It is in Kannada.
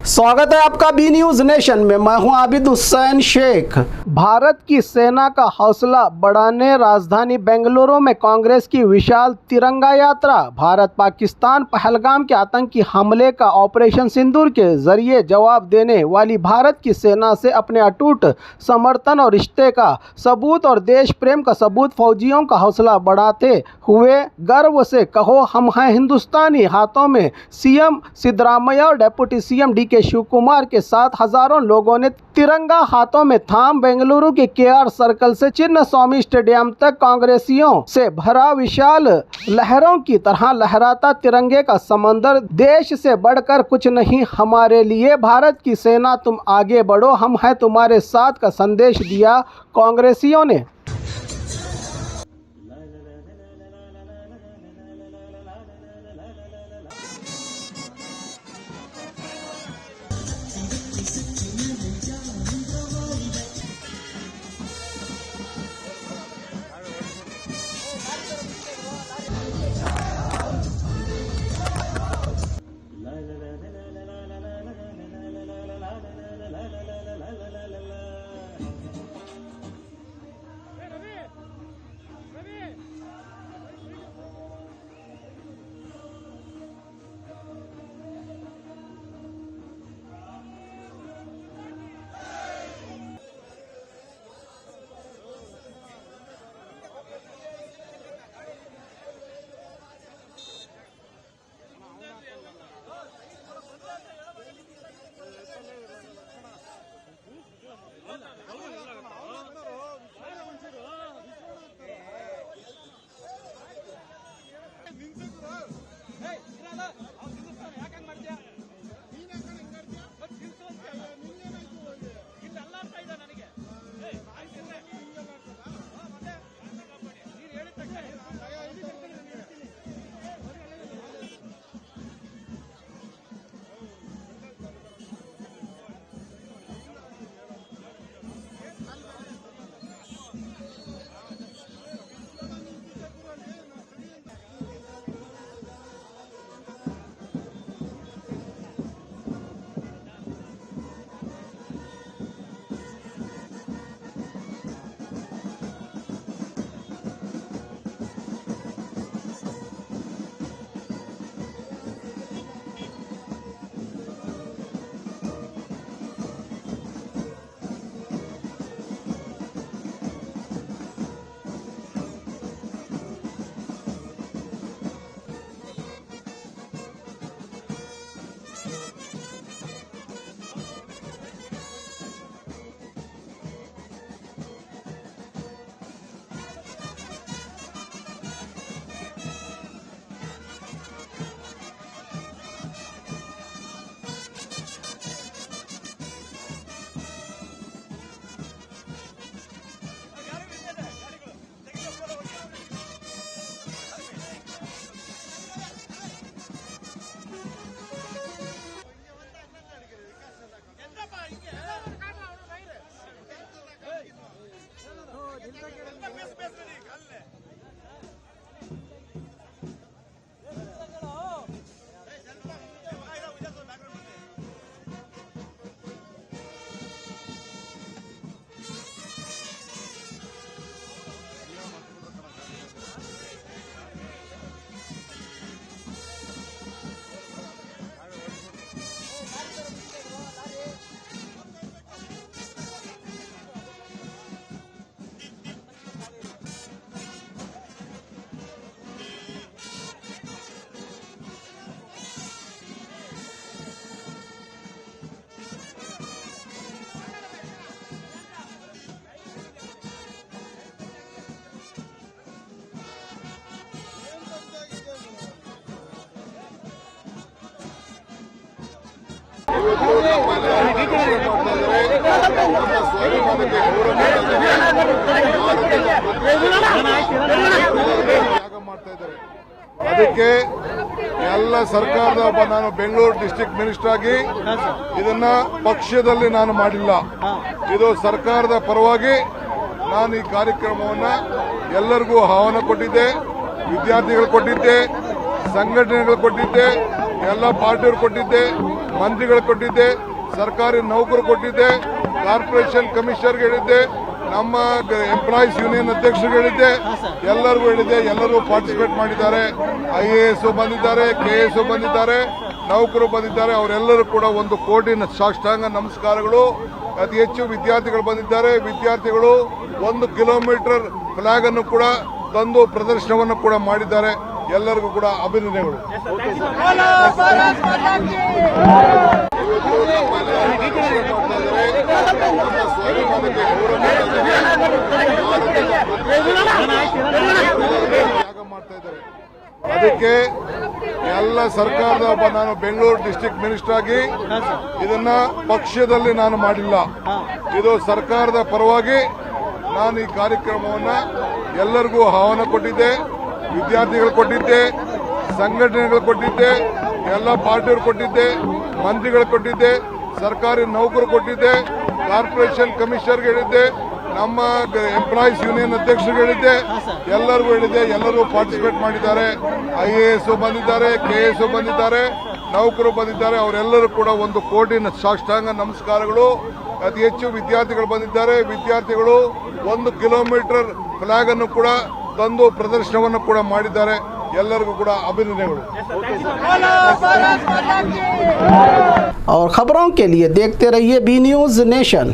स्वागत है आपका बी न्यूज नेशन में। मैं हूं आबिद हुसैन शेख। भारत की सेना का हौसला बढ़ाने राजधानी बेंगलुरु में कांग्रेस की विशाल तिरंगा यात्रा। भारत पाकिस्तान पहलगाम के आतंकी हमले का ऑपरेशन सिंदूर के जरिए जवाब देने वाली भारत की सेना से अपने अटूट समर्थन और रिश्ते का सबूत और देश प्रेम का सबूत फौजियों का हौसला बढ़ाते हुए गर्व से कहो हम हैं हिंदुस्तानी। हाथों में सीएम सिद्धरामैया और deputy CM DK Shivakumar के साथ हजारों लोगों ने तिरंगा हाथों में थाम बेंगलुरु के केआर सर्कल से चिन्ह स्वामी स्टेडियम तक कांग्रेसियों से भरा विशाल लहरों की तरह लहराता तिरंगे का समंदर। देश से बढ़कर कुछ नहीं हमारे लिए, भारत की सेना तुम आगे बढ़ो, हम हैं तुम्हारे साथ का संदेश दिया कांग्रेसियों ने। ಅದಕ್ಕೆ ಎಲ್ಲ ಸರ್ಕಾರದ ಒಬ್ಬ ನಾನು ಬೆಂಗಳೂರು ಡಿಸ್ಟ್ರಿಕ್ಟ್ ಮಿನಿಸ್ಟರ್ ಆಗಿ ಇದನ್ನ ಪಕ್ಷದಲ್ಲಿ ನಾನು ಮಾಡಿಲ್ಲ. ಇದು ಸರ್ಕಾರದ ಪರವಾಗಿ ನಾನು ಈ ಕಾರ್ಯಕ್ರಮವನ್ನ ಎಲ್ಲರಿಗೂ ಆಹ್ವಾನ ಕೊಟ್ಟಿದ್ದೆ, ವಿದ್ಯಾರ್ಥಿಗಳು ಕೊಟ್ಟಿದ್ದೆ, ಸಂಘಟನೆಗಳು ಕೊಟ್ಟಿದ್ದೆ, ಎಲ್ಲ ಪಾರ್ಟಿಯವರು ಕೊಟ್ಟಿದ್ದೆ. ಮಂತ್ರಿಗಳು ಕೊಟ್ಟಿದ್ದೆ, ಸರ್ಕಾರಿ ನೌಕರು ಕೊಟ್ಟಿದ್ದೆ, ಕಾರ್ಪೊರೇಷನ್ ಕಮಿಷನರ್ಗೆ ಹೇಳಿದ್ದೆ, ನಮ್ಮ ಎಂಪ್ಲಾಯೀಸ್ ಯೂನಿಯನ್ ಅಧ್ಯಕ್ಷರಿಗೆ ಹೇಳಿದ್ದೆ, ಎಲ್ಲರಿಗೂ ಹೇಳಿದ್ದೆ. ಎಲ್ಲರೂ ಪಾರ್ಟಿಸಿಪೇಟ್ ಮಾಡಿದ್ದಾರೆ. IAS ಬಂದಿದ್ದಾರೆ, KS ಬಂದಿದ್ದಾರೆ, ನೌಕರು ಬಂದಿದ್ದಾರೆ. ಅವರೆಲ್ಲರೂ ಕೂಡ 1 ಕೋಟಿ ಸಾಷ್ಟಾಂಗ ನಮಸ್ಕಾರಗಳು. ಅತಿ ಹೆಚ್ಚು ವಿದ್ಯಾರ್ಥಿಗಳು ಬಂದಿದ್ದಾರೆ. ವಿದ್ಯಾರ್ಥಿಗಳು 1 ಕಿಲೋಮೀಟರ್ ಫ್ಲಾಗ್ ಅನ್ನು ಕೂಡ ತಂದು ಪ್ರದರ್ಶನವನ್ನು ಕೂಡ ಮಾಡಿದ್ದಾರೆ. ಎಲ್ಲರಿಗೂ ಕೂಡ ಅಭಿನಂದನೆಗಳು. ಮಾಡ್ತಾ ಇದ್ದಾರೆ. ಅದಕ್ಕೆ ಎಲ್ಲ ಸರ್ಕಾರದ ನಾನು ಬೆಂಗಳೂರು ಡಿಸ್ಟ್ರಿಕ್ಟ್ ಮಿನಿಸ್ಟರ್ ಆಗಿ ಇದನ್ನ ಪಕ್ಷದಲ್ಲಿ ನಾನು ಮಾಡಿಲ್ಲ. ಇದು ಸರ್ಕಾರದ ಪರವಾಗಿ ನಾನು ಈ ಕಾರ್ಯಕ್ರಮವನ್ನ ಎಲ್ಲರಿಗೂ ಆಹ್ವಾನ ಕೊಟ್ಟಿದ್ದೆ. ವಿದ್ಯಾರ್ಥಿಗಳು ಕೊಟ್ಟಿದ್ದೆ, ಸಂಘಟನೆಗಳು ಕೊಟ್ಟಿದ್ದೆ, ಎಲ್ಲ ಪಾರ್ಟಿಯವರು ಕೊಟ್ಟಿದ್ದೆ, ಮಂತ್ರಿಗಳು ಕೊಟ್ಟಿದ್ದೆ, ಸರ್ಕಾರಿ ನೌಕರು ಕೊಟ್ಟಿದ್ದೆ, ಕಾರ್ಪೊರೇಷನ್ ಕಮಿಷನರ್ಗೆ ಹೇಳಿದ್ದೆ, ನಮ್ಮ ಎಂಪ್ಲಾಯೀಸ್ ಯೂನಿಯನ್ ಅಧ್ಯಕ್ಷರಿಗೆ ಹೇಳಿದ್ದೆ, ಎಲ್ಲರಿಗೂ ಹೇಳಿದ್ದೆ. ಎಲ್ಲರೂ ಪಾರ್ಟಿಸಿಪೇಟ್ ಮಾಡಿದ್ದಾರೆ. IAS ಬಂದಿದ್ದಾರೆ, KS ಬಂದಿದ್ದಾರೆ, ನೌಕರು ಬಂದಿದ್ದಾರೆ. ಅವರೆಲ್ಲರೂ ಕೂಡ 1 ಕೋಟಿ ಸಾಷ್ಟಾಂಗ ನಮಸ್ಕಾರಗಳು. ಅತಿ ಹೆಚ್ಚು ವಿದ್ಯಾರ್ಥಿಗಳು ಬಂದಿದ್ದಾರೆ. ವಿದ್ಯಾರ್ಥಿಗಳು 1 ಕಿಲೋಮೀಟರ್ ಫ್ಲಾಗ್ ಅನ್ನು ಕೂಡ ತಂದು ಪ್ರದರ್ಶನವನ್ನು ಕೂಡ ಮಾಡಿದ್ದಾರೆ. ಎಲ್ಲರಿಗೂ ಕೂಡ ಅಭಿನಂದನೆಗಳು. और खबरों के लिए देखते रहिए B News नेशन।